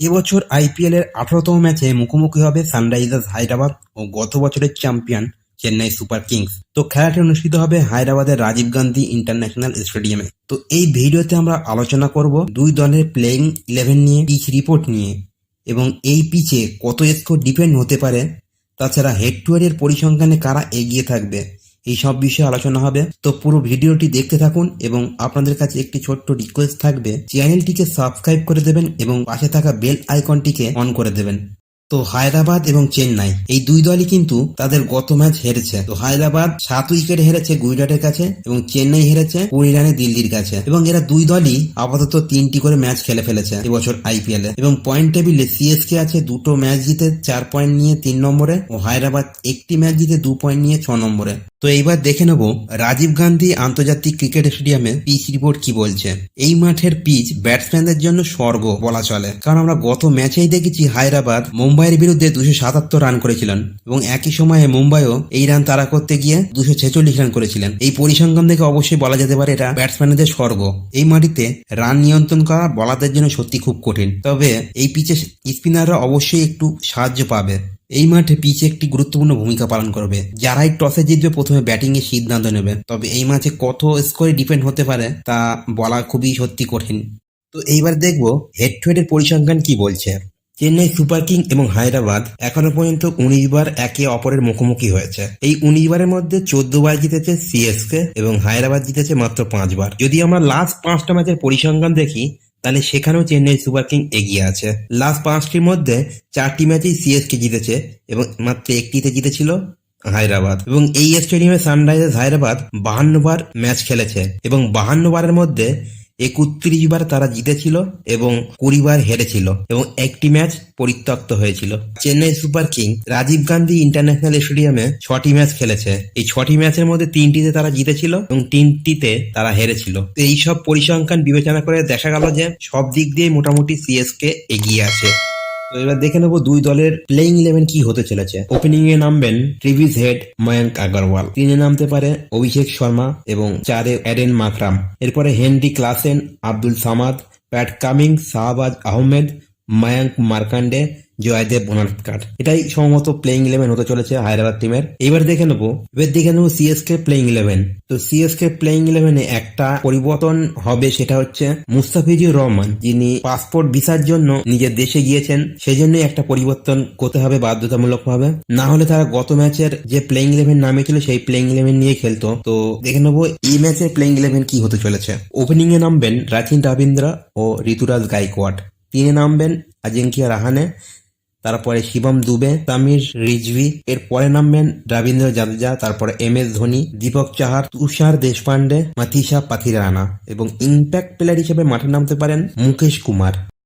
এবছর আইপিএল এর 18তম ম্যাচে মুখোমুখি হবে সানরাইজার্স হায়দ্রাবাদ ও গত বছরের চ্যাম্পিয়ন চেন্নাই সুপার কিংস। তো খেলাটি অনুষ্ঠিত হবে হায়দ্রাবাদের রাজীব গান্ধী ইন্টারন্যাশনাল স্টেডিয়ামে। তো এই ভিডিওতে আমরা আলোচনা করব দুই দলের প্লেইং 11 নিয়ে, পিচ রিপোর্ট নিয়ে এবং এই পিচে কত স্কোর ডিপেন্ড হতে পারে, তাছাড়া হেড টু হেড এর পরিসংখ্যানে কারা এগিয়ে থাকবে, এই সব বিষয়ে আলোচনা হবে। তো পুরো ভিডিওটি দেখতে থাকুন এবং আপনাদের কাছে একটি ছোট্ট রিকোয়েস্ট থাকবে, চ্যানেলটিকে সাবস্ক্রাইব করে দেবেন এবং পাশে থাকা বেল আইকনটিকে অন করে দেবেন। তো হায়দ্রাবাদ এবং চেন্নাই এই দুই দলই কিন্তু তাদের গত ম্যাচ হেরেছে। তো হায়দ্রাবাদ 7 উইকেটে হেরেছে গুজরাটের কাছে এবং চেন্নাই হেরেছে 20 রানে দিল্লির কাছে, এবং এরা দুই দলই আপাতত 3টি করে ম্যাচ খেলে ফেলেছে এবছর আইপিএল এ। এবং পয়েন্ট টেবিলে সিএসকে আছে 2টো ম্যাচ জিতে 4 পয়েন্ট নিয়ে 3 নম্বরে ও হায়দ্রাবাদ 1টি ম্যাচ জিতে 2 পয়েন্ট নিয়ে 6 নম্বরে। তো এইবার দেখে নেব রাজীব গান্ধী আন্তর্জাতিক ক্রিকেট স্টেডিয়ামে পিচ রিপোর্ট কি বলছে। এই মাঠের পিচ ব্যাটসম্যানদের জন্য স্বর্গ বলা চলে, কারণ আমরা গত ম্যাচেই দেখেছি হায়দ্রাবাদ মুম্বাইয়ের বিরুদ্ধে 277 রান করেছিলেন এবং একই সময়ে মুম্বাইও এই রান তাড়া করতে গিয়ে 246 রান করেছিলেন। এই পরিসংখ্যান থেকে অবশ্যই বলা যেতে পারে এটা ব্যাটসম্যানদের স্বর্গ। এই মাটিতে রান নিয়ন্ত্রণ করা বলারদের জন্য সত্যি খুব কঠিন, তবে এই পিচে স্পিনাররা অবশ্যই একটু সাহায্য পাবে। এই মাঠে পিচে একটি গুরুত্বপূর্ণ ভূমিকা পালন করবে। যারাই টসে জিতবে প্রথমে ব্যাটিং এর সিদ্ধান্ত নেবে, তবে এই ম্যাচে কত স্কোরে ডিপেন্ড হতে পারে তা বলা খুবই সত্যি কঠিন। তো এইবার দেখবো হেড টু হেড এর পরিসংখ্যান কি বলছে। চেন্নাই সুপার কিং এবং হায়দ্রাবাদ এখনো পর্যন্ত 19 বার একে অপরের মুখোমুখি হয়েছে। এই 19 বারের মধ্যে 14 বার জিতেছে সিএসকে এবং হায়দ্রাবাদ জিতেছে মাত্র 5 বার। যদি আমরা লাস্ট 5টা ম্যাচের পরিসংখ্যান দেখি তাহলে সেখানেও চেন্নাই সুপার কিং এগিয়ে আছে। লাস্ট 5টির মধ্যে 4টি ম্যাচেই সিএসকে জিতেছে এবং মাত্র একটিতে জিতেছিল হায়দ্রাবাদ। এবং এই স্টেডিয়ামে সানরাইজার্স হায়দ্রাবাদ 52 বার ম্যাচ খেলেছে এবং 52 বারের মধ্যে 31 বার তারা জিতেছিল এবং 20 বার হেরেছিল এবং একটি ম্যাচ পরিত্যক্ত হয়েছিল। Chennai super king Rajiv Gandhi international স্টেডিয়ামে 6টি ম্যাচ খেলেছে। এই 6টি ম্যাচের মধ্যে 3টিতে তারা জিতেছিল এবং 3টিতে তারা হেরেছিল। তো এই সব পরিসংখ্যান বিবেচনা করে দেখা গেল যে সব দিক দিয়ে মোটামুটি সিএসকে এগিয়ে আছে। তো এবার দেখে নেবো দুই দলের প্লেইং 11 কি হতে চলেছে। ওপেনিং এ নামবেন ট্রেভিস হেড, ময়ঙ্ক আগরওয়াল। 3-এ নামতে পারে অভিষেক শর্মা এবং 4-এ এডেন মাকরাম। এরপরে Heinrich Klaasen, Abdul Samad, Pat Cummins, Shahbaz Ahmed, Mayank Markande, Jaydev Unadkat. এটাই সম্ভবত প্লেইং 11 হতে চলেছে হায়দ্রাবাদ টিমের। এবার দেখে নেবো সিএসকে প্লেইং 11। তো সিএসকে প্লেইং 11-এ একটা পরিবর্তন হবে, সেটা হচ্ছে মুস্তাফিজুর রহমান, যিনি পাসপোর্ট ভিসার জন্য নিজের দেশে গিয়েছেন, সেজন্যই একটা পরিবর্তন করতে হবে বাধ্যতামূলক ভাবে। না হলে তারা গত ম্যাচের যে প্লেইং 11 নামে ছিল সেই প্লেইং 11 নিয়ে খেলতো। তো দেখে নেবো এই ম্যাচের প্লেইং 11 কি হতে চলেছে। ওপেনিং এ নামবেন রাচিন রবীন্দ্র ও ঋতুরাজ গাইকোয়াড। 3-এ নামবেন অজিঙ্ক্য রাহানে, তারপরে শিবম দুবে, তামির রিজভি। এর পরে নামবেন রবীন্দ্র জাদেজা, তারপরে MS ধোনি, দীপক চাহার, তুষার দেশপান্ডে, মাথিসা পাথিরানা এবং ইম্প্যাক্ট প্লেয়ার হিসেবে মাঠে নামতে পারেন মুকেশ কুমার।